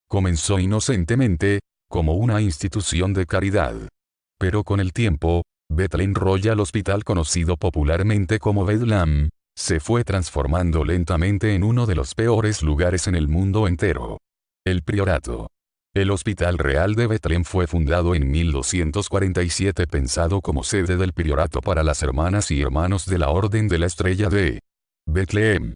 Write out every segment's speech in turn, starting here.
Comenzó inocentemente, como una institución de caridad. Pero con el tiempo, Bethlehem Royal Hospital, conocido popularmente como Bedlam, se fue transformando lentamente en uno de los peores lugares en el mundo entero. El Priorato. El Hospital Real de Bethlehem fue fundado en 1247 pensado como sede del Priorato para las hermanas y hermanos de la Orden de la Estrella de Bethlehem.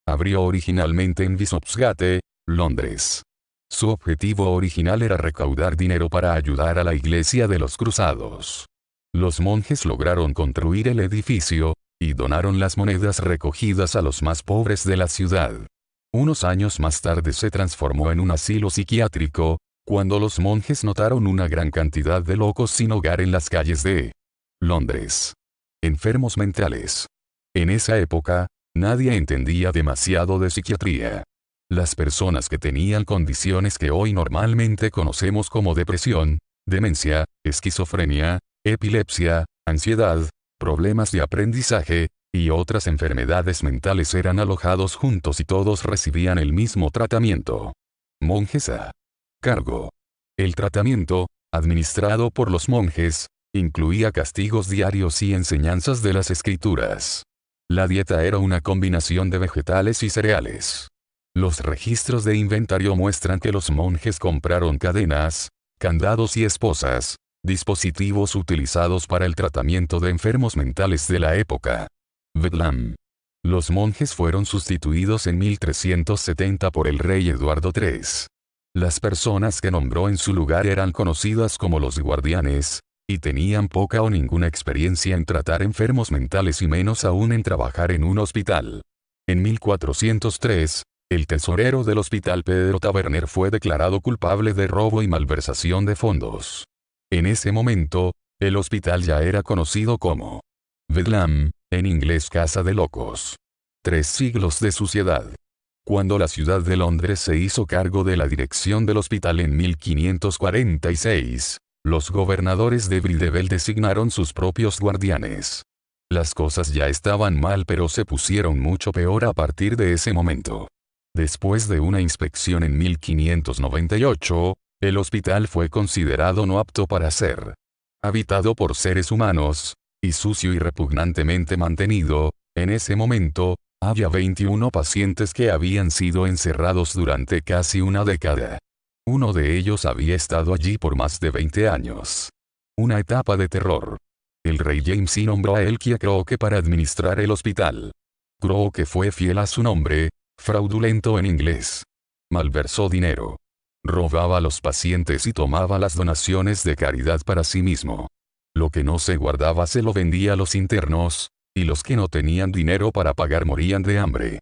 Abrió originalmente en Bishopsgate, Londres. Su objetivo original era recaudar dinero para ayudar a la Iglesia de los Cruzados. Los monjes lograron construir el edificio, y donaron las monedas recogidas a los más pobres de la ciudad. Unos años más tarde se transformó en un asilo psiquiátrico, cuando los monjes notaron una gran cantidad de locos sin hogar en las calles de Londres. Enfermos mentales. En esa época, nadie entendía demasiado de psiquiatría. Las personas que tenían condiciones que hoy normalmente conocemos como depresión, demencia, esquizofrenia, epilepsia, ansiedad, problemas de aprendizaje, y otras enfermedades mentales eran alojados juntos y todos recibían el mismo tratamiento. Monjes a cargo. El tratamiento, administrado por los monjes, incluía castigos diarios y enseñanzas de las escrituras. La dieta era una combinación de vegetales y cereales. Los registros de inventario muestran que los monjes compraron cadenas, candados y esposas, dispositivos utilizados para el tratamiento de enfermos mentales de la época. Bedlam. Los monjes fueron sustituidos en 1370 por el rey Eduardo III. Las personas que nombró en su lugar eran conocidas como los guardianes, y tenían poca o ninguna experiencia en tratar enfermos mentales y menos aún en trabajar en un hospital. En 1403, el tesorero del hospital Pedro Taberner fue declarado culpable de robo y malversación de fondos. En ese momento, el hospital ya era conocido como Bedlam, en inglés Casa de Locos. 3 siglos de suciedad. Cuando la ciudad de Londres se hizo cargo de la dirección del hospital en 1546, los gobernadores de Bridewell designaron sus propios guardianes. Las cosas ya estaban mal, pero se pusieron mucho peor a partir de ese momento. Después de una inspección en 1598, el hospital fue considerado no apto para ser habitado por seres humanos, y sucio y repugnantemente mantenido. En ese momento, había 21 pacientes que habían sido encerrados durante casi una década. Uno de ellos había estado allí por más de 20 años. Una etapa de terror. El rey James I nombró a Elkia Croke para administrar el hospital. Croke fue fiel a su nombre, fraudulento en inglés. Malversó dinero. Robaba a los pacientes y tomaba las donaciones de caridad para sí mismo. Lo que no se guardaba se lo vendía a los internos, y los que no tenían dinero para pagar morían de hambre.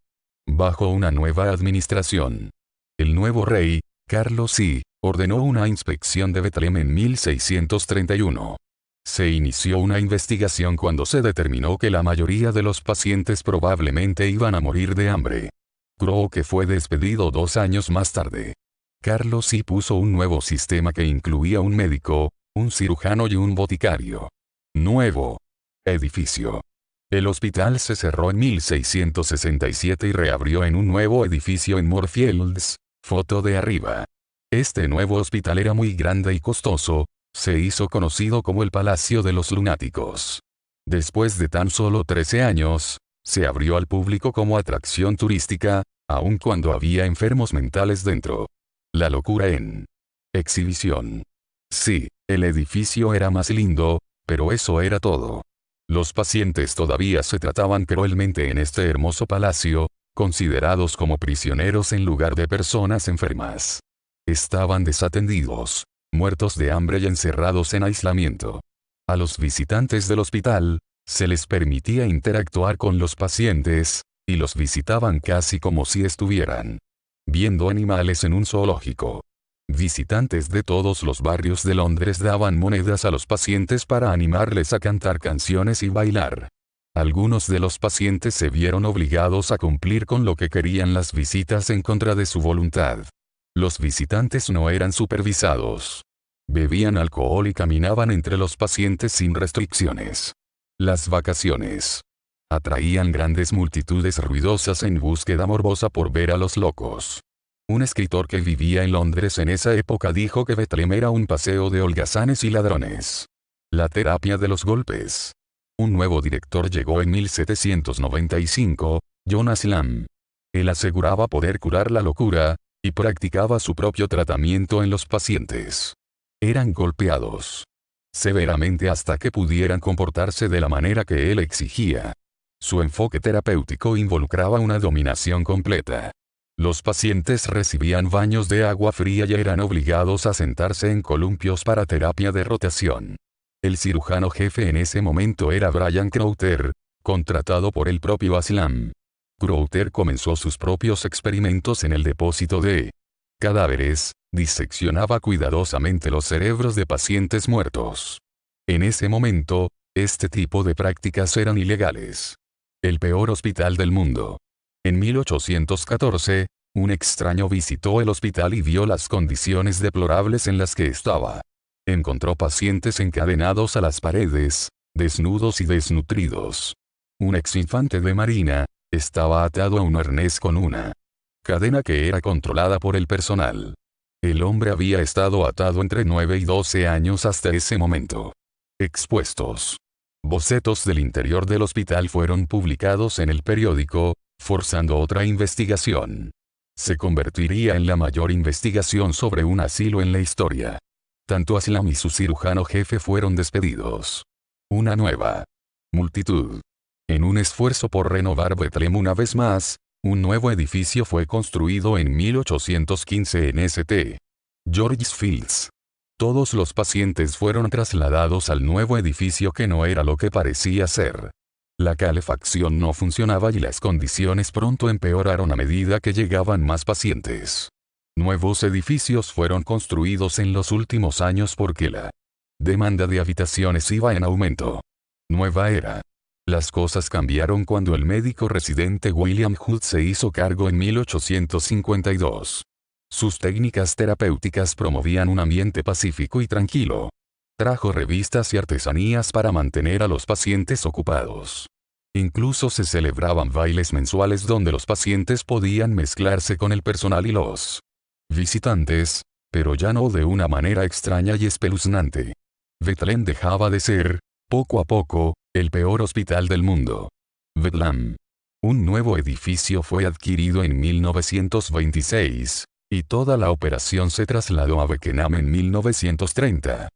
Bajo una nueva administración, el nuevo rey, Carlos I, ordenó una inspección de Bethlehem en 1631. Se inició una investigación cuando se determinó que la mayoría de los pacientes probablemente iban a morir de hambre. Croke fue despedido 2 años más tarde. Carlos I puso un nuevo sistema que incluía un médico, un cirujano y un boticario. Nuevo edificio. El hospital se cerró en 1667 y reabrió en un nuevo edificio en Moorfields, foto de arriba. Este nuevo hospital era muy grande y costoso, se hizo conocido como el Palacio de los Lunáticos. Después de tan solo 13 años, se abrió al público como atracción turística, aun cuando había enfermos mentales dentro. La locura en exhibición. Sí, el edificio era más lindo, pero eso era todo. Los pacientes todavía se trataban cruelmente en este hermoso palacio, considerados como prisioneros en lugar de personas enfermas. Estaban desatendidos, muertos de hambre y encerrados en aislamiento. A los visitantes del hospital, se les permitía interactuar con los pacientes, y los visitaban casi como si estuvieran viendo animales en un zoológico. Visitantes de todos los barrios de Londres daban monedas a los pacientes para animarles a cantar canciones y bailar. Algunos de los pacientes se vieron obligados a cumplir con lo que querían las visitas en contra de su voluntad. Los visitantes no eran supervisados. Bebían alcohol y caminaban entre los pacientes sin restricciones. Las vacaciones atraían grandes multitudes ruidosas en búsqueda morbosa por ver a los locos. Un escritor que vivía en Londres en esa época dijo que Bethlehem era un paseo de holgazanes y ladrones. La terapia de los golpes. Un nuevo director llegó en 1795, Jonas Lamb. Él aseguraba poder curar la locura, y practicaba su propio tratamiento en los pacientes. Eran golpeados severamente hasta que pudieran comportarse de la manera que él exigía. Su enfoque terapéutico involucraba una dominación completa. Los pacientes recibían baños de agua fría y eran obligados a sentarse en columpios para terapia de rotación. El cirujano jefe en ese momento era Brian Crowther, contratado por el propio Aslam. Crowther comenzó sus propios experimentos en el depósito de cadáveres, diseccionaba cuidadosamente los cerebros de pacientes muertos. En ese momento, este tipo de prácticas eran ilegales. El peor hospital del mundo. En 1814, un extraño visitó el hospital y vio las condiciones deplorables en las que estaba. Encontró pacientes encadenados a las paredes, desnudos y desnutridos. Un exinfante de marina estaba atado a un arnés con una cadena que era controlada por el personal. El hombre había estado atado entre 9 y 12 años hasta ese momento. Expuestos. Bocetos del interior del hospital fueron publicados en el periódico, forzando otra investigación. Se convertiría en la mayor investigación sobre un asilo en la historia. Tanto Aslam y su cirujano jefe fueron despedidos. Una nueva multitud. En un esfuerzo por renovar Bethlehem una vez más, un nuevo edificio fue construido en 1815 en St. George's Fields. Todos los pacientes fueron trasladados al nuevo edificio que no era lo que parecía ser. La calefacción no funcionaba y las condiciones pronto empeoraron a medida que llegaban más pacientes. Nuevos edificios fueron construidos en los últimos años porque la demanda de habitaciones iba en aumento. Nueva era. Las cosas cambiaron cuando el médico residente William Hood se hizo cargo en 1852. Sus técnicas terapéuticas promovían un ambiente pacífico y tranquilo. Trajo revistas y artesanías para mantener a los pacientes ocupados. Incluso se celebraban bailes mensuales donde los pacientes podían mezclarse con el personal y los visitantes, pero ya no de una manera extraña y espeluznante. Bethlehem dejaba de ser, poco a poco, el peor hospital del mundo. Bethlehem. Un nuevo edificio fue adquirido en 1926, y toda la operación se trasladó a Beckenham en 1930.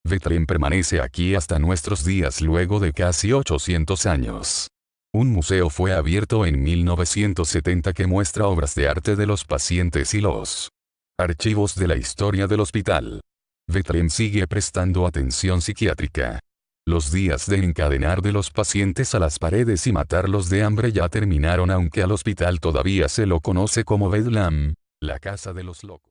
Bethlehem permanece aquí hasta nuestros días luego de casi 800 años. Un museo fue abierto en 1970 que muestra obras de arte de los pacientes y los archivos de la historia del hospital. Bethlehem sigue prestando atención psiquiátrica. Los días de encadenar de los pacientes a las paredes y matarlos de hambre ya terminaron, aunque al hospital todavía se lo conoce como Bedlam, la casa de los locos.